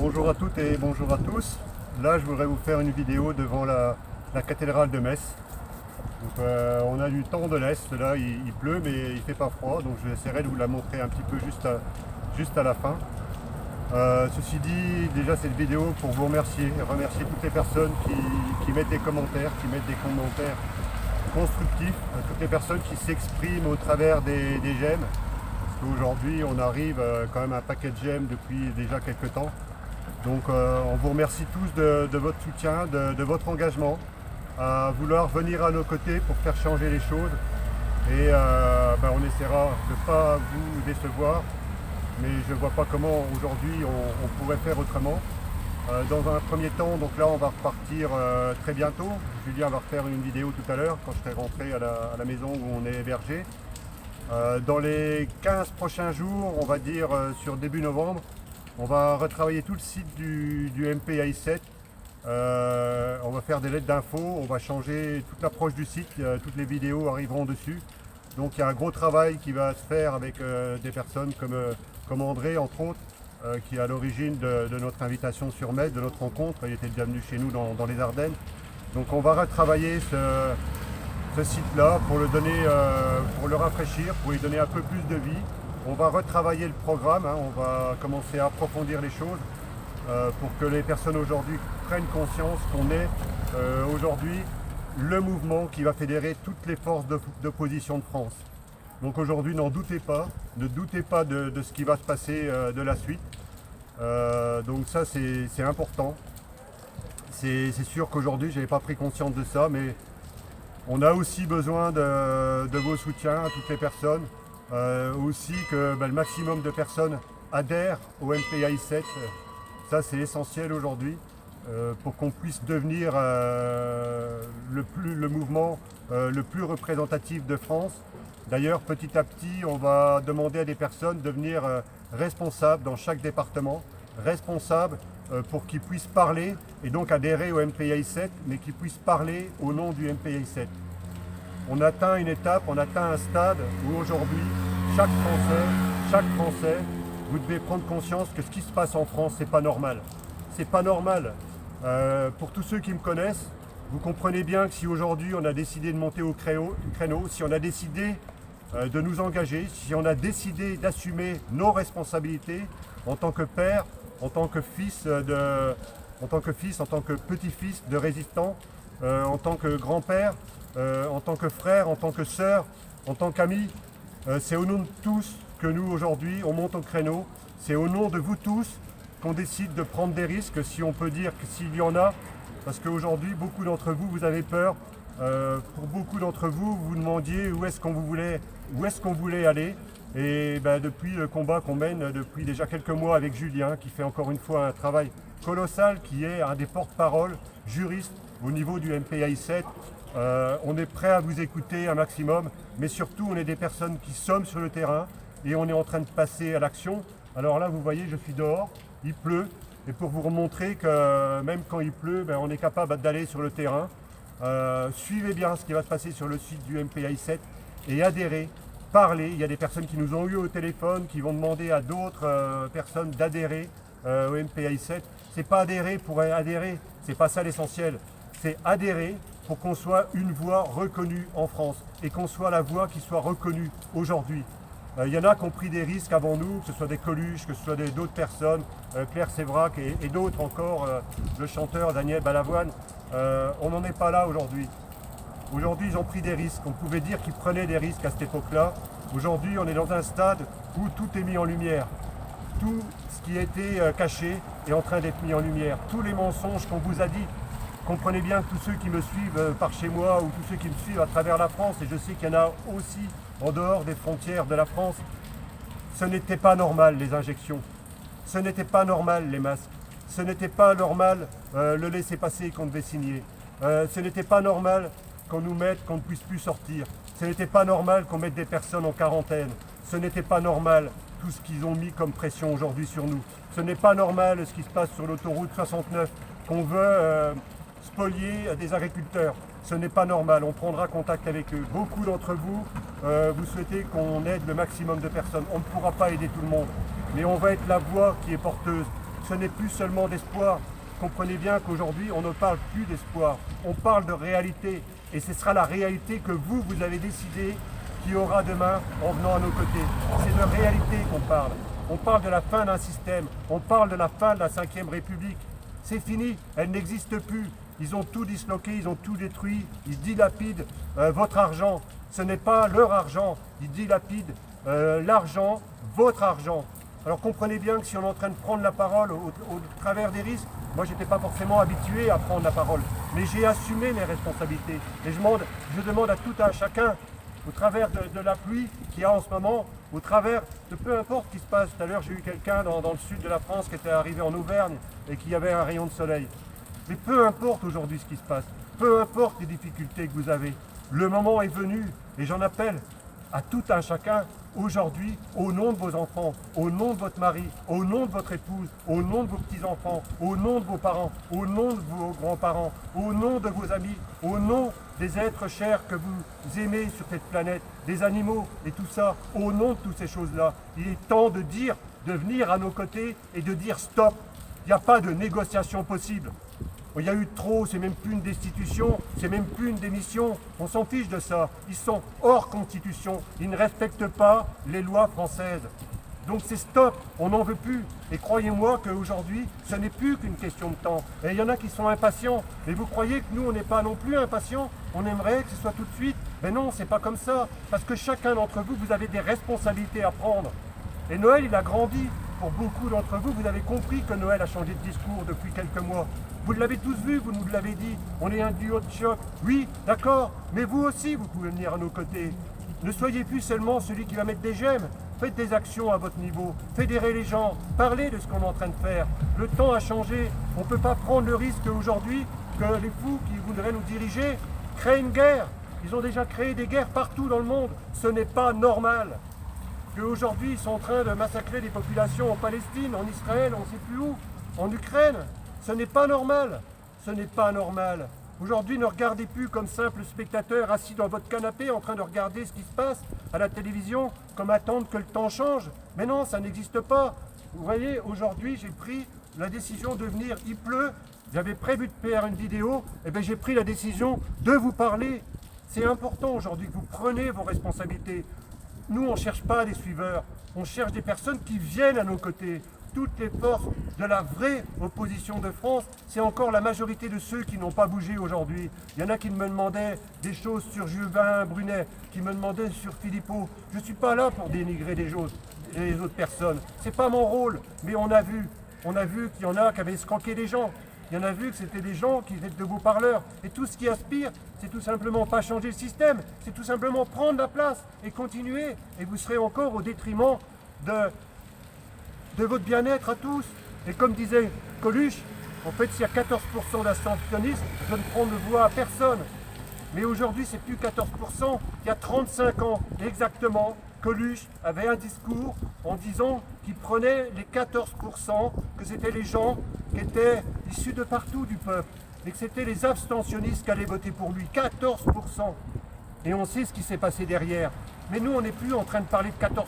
Bonjour à toutes et bonjour à tous. Là, je voudrais vous faire une vidéo devant la cathédrale de Metz. Donc, on a du temps de l'Est, là il pleut mais il fait pas froid, donc j'essaierai de vous la montrer un petit peu juste à la fin. Ceci dit, déjà cette vidéo pour vous remercier toutes les personnes qui mettent des commentaires, constructifs, toutes les personnes qui s'expriment au travers des j'aime. Parce qu'aujourd'hui on arrive quand même à un paquet de j'aime depuis déjà quelques temps. Donc on vous remercie tous de votre soutien, de votre engagement, à vouloir venir à nos côtés pour faire changer les choses. Et on essaiera de ne pas vous décevoir, mais je ne vois pas comment aujourd'hui on pourrait faire autrement. Dans un premier temps, donc là on va repartir très bientôt. Julien va refaire une vidéo tout à l'heure quand je serai rentré à la maison où on est hébergé. Dans les 15 prochains jours, on va dire sur début novembre, on va retravailler tout le site du MPI7. On va faire des lettres d'info, on va changer toute l'approche du site, toutes les vidéos arriveront dessus. Donc il y a un gros travail qui va se faire avec des personnes comme André entre autres, qui est à l'origine de notre invitation sur Metz, de notre rencontre. Il était déjà venu chez nous dans les Ardennes. Donc on va retravailler ce site-là pour le donner, pour le rafraîchir, pour lui donner un peu plus de vie. On va retravailler le programme, on va commencer à approfondir les choses pour que les personnes aujourd'hui prennent conscience qu'on est aujourd'hui le mouvement qui va fédérer toutes les forces d'opposition de France. Donc aujourd'hui, n'en doutez pas, ne doutez pas de ce qui va se passer de la suite. Donc ça, c'est important. C'est sûr qu'aujourd'hui, je n'avais pas pris conscience de ça, mais on a aussi besoin de vos soutiens à toutes les personnes. Aussi que le maximum de personnes adhèrent au MPI7. Ça, c'est essentiel aujourd'hui pour qu'on puisse devenir le mouvement le plus représentatif de France. D'ailleurs, petit à petit, on va demander à des personnes de devenir responsables dans chaque département, responsables pour qu'ils puissent parler et donc adhérer au MPI7, mais qu'ils puissent parler au nom du MPI7. On atteint une étape, on atteint un stade où aujourd'hui, chaque Français, vous devez prendre conscience que ce qui se passe en France, c'est pas normal. C'est pas normal. Pour tous ceux qui me connaissent, vous comprenez bien que si aujourd'hui on a décidé de monter au créneau, si on a décidé de nous engager, si on a décidé d'assumer nos responsabilités en tant que père, en tant que fils, en tant que petit-fils de résistants, en tant que grand-père, en tant que frère, en tant que sœur, en tant qu'ami, c'est au nom de tous que nous aujourd'hui on monte au créneau. C'est au nom de vous tous qu'on décide de prendre des risques, si on peut dire que s'il y en a, parce qu'aujourd'hui beaucoup d'entre vous, vous avez peur. Pour beaucoup d'entre vous, vous demandiez où est-ce qu'on voulait aller. Et depuis le combat qu'on mène depuis déjà quelques mois avec Julien, qui fait encore une fois un travail colossal, qui est un des porte-parole juristes au niveau du MPI7, on est prêt à vous écouter un maximum, mais surtout on est des personnes qui sommes sur le terrain et on est en train de passer à l'action. Alors là, vous voyez, je suis dehors, il pleut, et pour vous remontrer que même quand il pleut, on est capable d'aller sur le terrain. Suivez bien ce qui va se passer sur le site du MPI7 et adhérez, parlez. Il y a des personnes qui nous ont eu au téléphone, qui vont demander à d'autres personnes d'adhérer au MPI7. C'est pas adhérer pour adhérer, c'est pas ça l'essentiel. C'est adhérer pour qu'on soit une voix reconnue en France et qu'on soit la voix qui soit reconnue aujourd'hui. Il y en a qui ont pris des risques avant nous, que ce soit des Coluche, que ce soit d'autres personnes, Claire Sévrac et d'autres encore, le chanteur Daniel Balavoine. On n'en est pas là aujourd'hui. Aujourd'hui, ils ont pris des risques. On pouvait dire qu'ils prenaient des risques à cette époque-là. Aujourd'hui, on est dans un stade où tout est mis en lumière. Tout ce qui était caché est en train d'être mis en lumière. Tous les mensonges qu'on vous a dit. Comprenez bien que tous ceux qui me suivent par chez moi ou tous ceux qui me suivent à travers la France, et je sais qu'il y en a aussi en dehors des frontières de la France, ce n'était pas normal les injections, ce n'était pas normal les masques, ce n'était pas normal le laissez-passer qu'on devait signer, ce n'était pas normal qu'on nous mette, qu'on ne puisse plus sortir, ce n'était pas normal qu'on mette des personnes en quarantaine, ce n'était pas normal tout ce qu'ils ont mis comme pression aujourd'hui sur nous, ce n'est pas normal ce qui se passe sur l'autoroute 69, qu'on veut spolier des agriculteurs. Ce n'est pas normal, on prendra contact avec eux. Beaucoup d'entre vous, vous souhaitez qu'on aide le maximum de personnes. On ne pourra pas aider tout le monde, mais on va être la voix qui est porteuse. ce n'est plus seulement d'espoir. Comprenez bien qu'aujourd'hui, on ne parle plus d'espoir, on parle de réalité. Et ce sera la réalité que vous avez décidé qu'il y aura demain en venant à nos côtés. C'est de réalité qu'on parle. On parle de la fin d'un système, on parle de la fin de la Ve République. C'est fini, elle n'existe plus. Ils ont tout disloqué, ils ont tout détruit, ils dilapident votre argent. Ce n'est pas leur argent, ils dilapident l'argent, votre argent. Alors comprenez bien que si on est en train de prendre la parole au travers des risques, moi je n'étais pas forcément habitué à prendre la parole, mais j'ai assumé mes responsabilités. Et je demande à tout un chacun, au travers de la pluie qu'il y a en ce moment, au travers de peu importe ce qui se passe. Tout à l'heure j'ai eu quelqu'un dans le sud de la France qui était arrivé en Auvergne et qui avait un rayon de soleil. Mais peu importe aujourd'hui ce qui se passe, peu importe les difficultés que vous avez, le moment est venu et j'en appelle à tout un chacun aujourd'hui, au nom de vos enfants, au nom de votre mari, au nom de votre épouse, au nom de vos petits-enfants, au nom de vos parents, au nom de vos grands-parents, au nom de vos amis, au nom des êtres chers que vous aimez sur cette planète, des animaux et tout ça, au nom de toutes ces choses-là. Il est temps de venir à nos côtés et de dire stop. Il n'y a pas de négociation possible. Il y a eu trop, c'est même plus une destitution, c'est même plus une démission. On s'en fiche de ça. Ils sont hors constitution. Ils ne respectent pas les lois françaises. Donc c'est stop, on n'en veut plus. Et croyez-moi qu'aujourd'hui, ce n'est plus qu'une question de temps. Et il y en a qui sont impatients. Et vous croyez que nous, on n'est pas non plus impatients? On aimerait que ce soit tout de suite. Mais non, c'est pas comme ça. Parce que chacun d'entre vous, vous avez des responsabilités à prendre. Et Noël, il a grandi. Pour beaucoup d'entre vous, vous avez compris que Noël a changé de discours depuis quelques mois. Vous l'avez tous vu, vous nous l'avez dit. On est un duo de choc. Oui, d'accord, mais vous aussi, vous pouvez venir à nos côtés. Ne soyez plus seulement celui qui va mettre des j'aime. Faites des actions à votre niveau. Fédérez les gens. Parlez de ce qu'on est en train de faire. Le temps a changé. On ne peut pas prendre le risque aujourd'hui que les fous qui voudraient nous diriger créent une guerre. Ils ont déjà créé des guerres partout dans le monde. Ce n'est pas normal. Qu'aujourd'hui, ils sont en train de massacrer des populations en Palestine, en Israël, on ne sait plus où, en Ukraine. Ce n'est pas normal. Ce n'est pas normal. Aujourd'hui, ne regardez plus comme simple spectateur assis dans votre canapé en train de regarder ce qui se passe à la télévision, comme attendre que le temps change. Mais non, ça n'existe pas. Vous voyez, aujourd'hui, j'ai pris la décision de venir. Il pleut. J'avais prévu de faire une vidéo. Et bien, j'ai pris la décision de vous parler. C'est important aujourd'hui que vous preniez vos responsabilités. Nous, on ne cherche pas des suiveurs, on cherche des personnes qui viennent à nos côtés. Toutes les forces de la vraie opposition de France, c'est encore la majorité de ceux qui n'ont pas bougé aujourd'hui. Il y en a qui me demandaient des choses sur Juvin Brunet, qui me demandaient sur Philippot. Je ne suis pas là pour dénigrer les autres personnes. Ce n'est pas mon rôle, mais on a vu qu'il y en a qui avaient escroqué des gens. Il y en a vu que c'était des gens qui étaient de beaux parleurs. Et tout ce qui aspire, c'est tout simplement pas changer le système, c'est tout simplement prendre la place et continuer. Et vous serez encore au détriment de votre bien-être à tous. Et comme disait Coluche, en fait, s'il y a 14% d'abstentionnisme, je ne prends de voix à personne. Mais aujourd'hui, c'est plus 14%. Il y a 35 ans exactement, Coluche avait un discours en disant qu'il prenait les 14%, que c'était les gens qui étaient issus de partout du peuple, et que c'était les abstentionnistes qui allaient voter pour lui. 14%. Et on sait ce qui s'est passé derrière. Mais nous, on n'est plus en train de parler de 14%.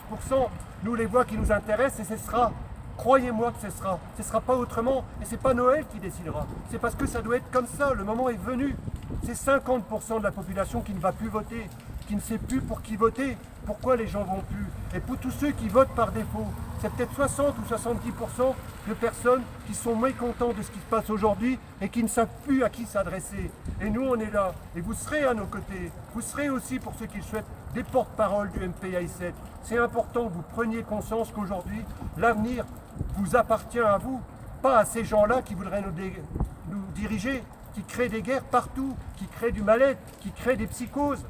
Nous, les voix qui nous intéressent, et ce sera. Croyez-moi que ce sera. Ce ne sera pas autrement. Et ce n'est pas Noël qui décidera. C'est parce que ça doit être comme ça. Le moment est venu. C'est 50% de la population qui ne va plus voter, qui ne sait plus pour qui voter. Pourquoi les gens vont plus? Et pour tous ceux qui votent par défaut, c'est peut-être 60 ou 70% de personnes qui sont mécontents de ce qui se passe aujourd'hui et qui ne savent plus à qui s'adresser. Et nous, on est là. Et vous serez à nos côtés. Vous serez aussi, pour ceux qui le souhaitent, des porte-parole du MPI7. C'est important que vous preniez conscience qu'aujourd'hui, l'avenir vous appartient à vous, pas à ces gens-là qui voudraient nous diriger, qui créent des guerres partout, qui créent du mal-être, qui créent des psychoses.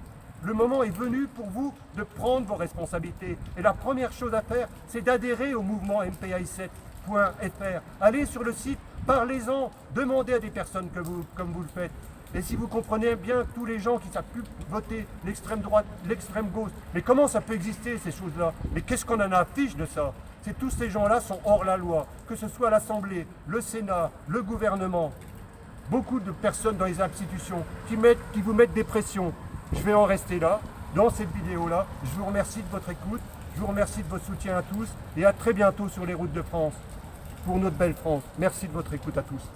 Le moment est venu pour vous de prendre vos responsabilités. Et la première chose à faire, c'est d'adhérer au mouvement MPI7.fr. Allez sur le site, parlez-en, demandez à des personnes comme vous le faites. Et si vous comprenez bien tous les gens qui ne savent plus voter l'extrême droite, l'extrême gauche, mais comment ça peut exister ces choses-là? Mais qu'est-ce qu'on en affiche de ça? C'est tous ces gens-là sont hors la loi, que ce soit l'Assemblée, le Sénat, le gouvernement. Beaucoup de personnes dans les institutions qui vous mettent des pressions. Je vais en rester là, dans cette vidéo-là. Je vous remercie de votre écoute, je vous remercie de votre soutien à tous et à très bientôt sur les routes de France. pour notre belle France. Merci de votre écoute à tous.